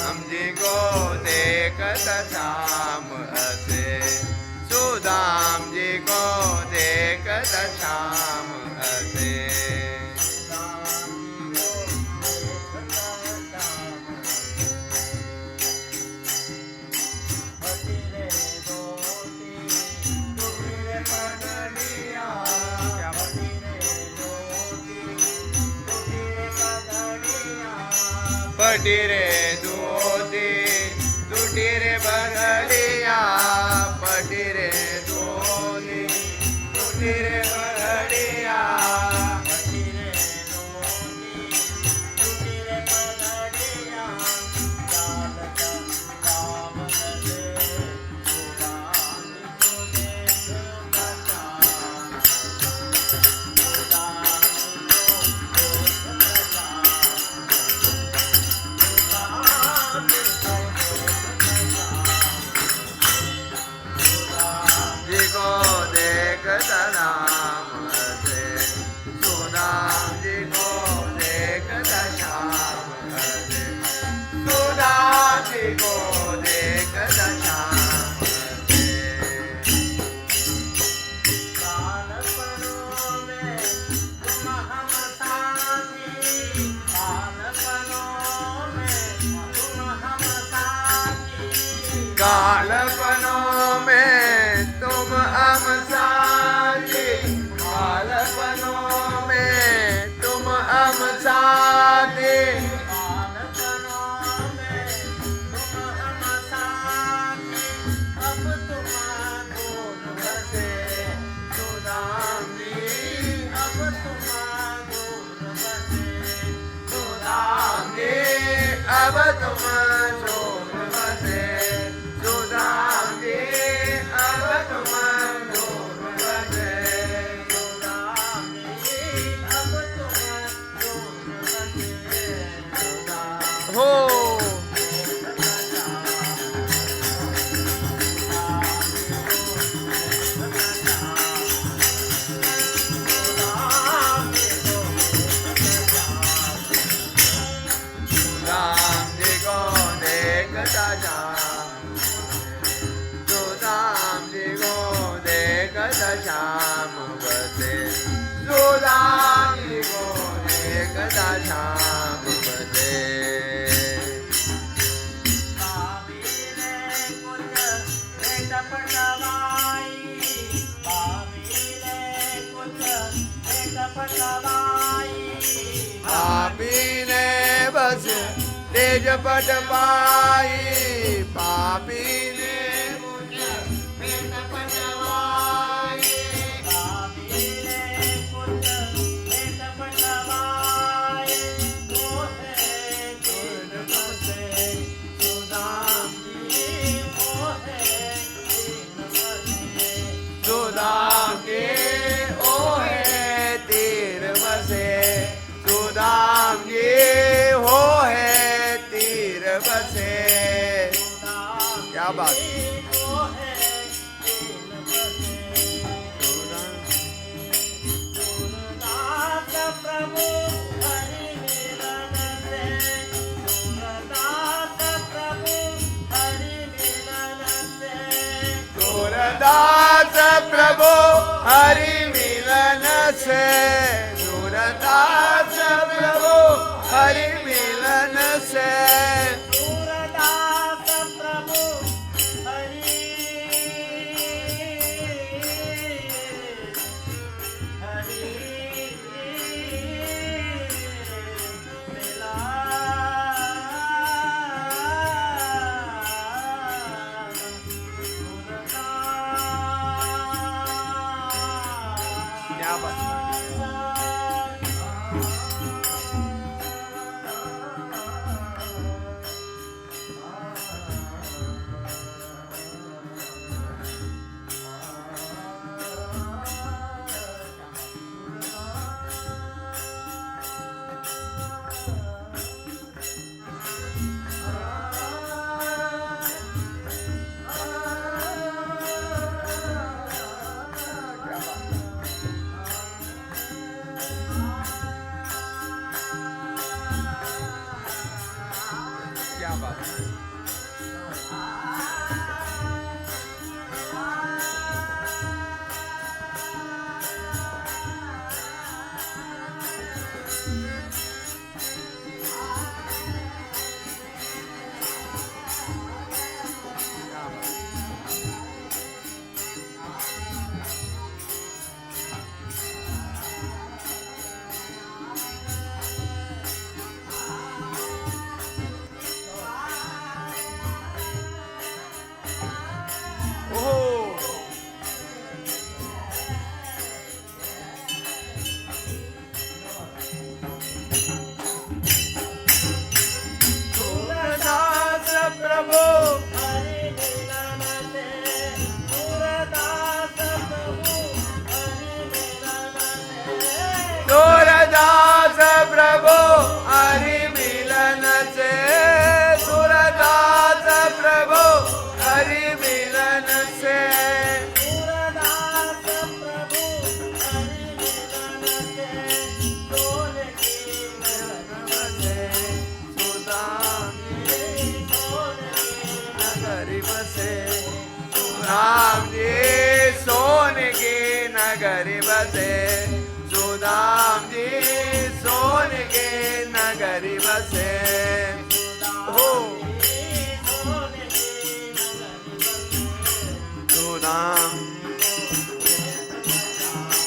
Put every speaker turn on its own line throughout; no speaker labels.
आमजी को देखत श्याम असे सुदामजी को देखत श्याम असे पटी रे धोती तुटी रे बघलिया पटी रे धोती तुटी रे बघलिया पटी रे धोती तुटी रे बघलिया चालता कामले सुदाम तुझे बचा राम से सुदाम जी को देखता श्याम से सुदाम जी को देखता श्याम से कालपनों में तुम हम साथी कालपनों में तुम हम साथी कालपनों में तुम हम साथी कालपनों में तुम हम साथी कालपनों में तुम हम साथी अब तुम दूर बसे सुदाम जी अब तुम दूर बसे सुदाम जी अब तुम दूर बसे सुदाम जी अब तुम दूर बसे सुदाम जी अब तुम दूर बसे सुदाम हो सुदाम जी को देखता जा सुदाम जी को देखता श्याम बसे सुदाम जी को देखता श्याम बसे पापीने कुछ भेट पटवाई पापीने कुछ भेट पटवाई पापी ने बस तेज पट पाई पापी ने मुझे भेट पटवाई पापी ने कुछ भेट पटवाई मोहे दिन बसे सुदाम जी मोहे दिन बसे सुदाम जी ओहे तीर बसे सुदाम जी हो है तीर बसे क्या बात प्रभु हरि मिलन से सूरदास प्रभु हरि मिलन से सूरदास प्रभु हरि मिलन से सूरदास प्रभु हरि मिलन से सूरदास प्रभु हरि हरि मिला क्या बात नगरी बसे सुदाम जी सोन के नगरी बसे हो सुदाम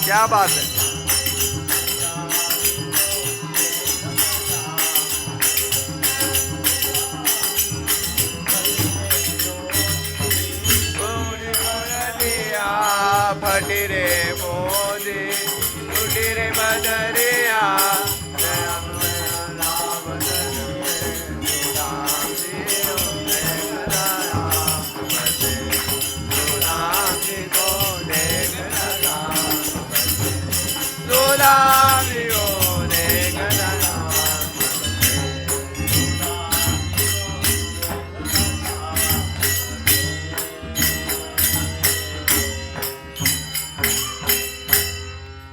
क्या बात है फटी रे मोदी उठी रे बदरिया सुदाम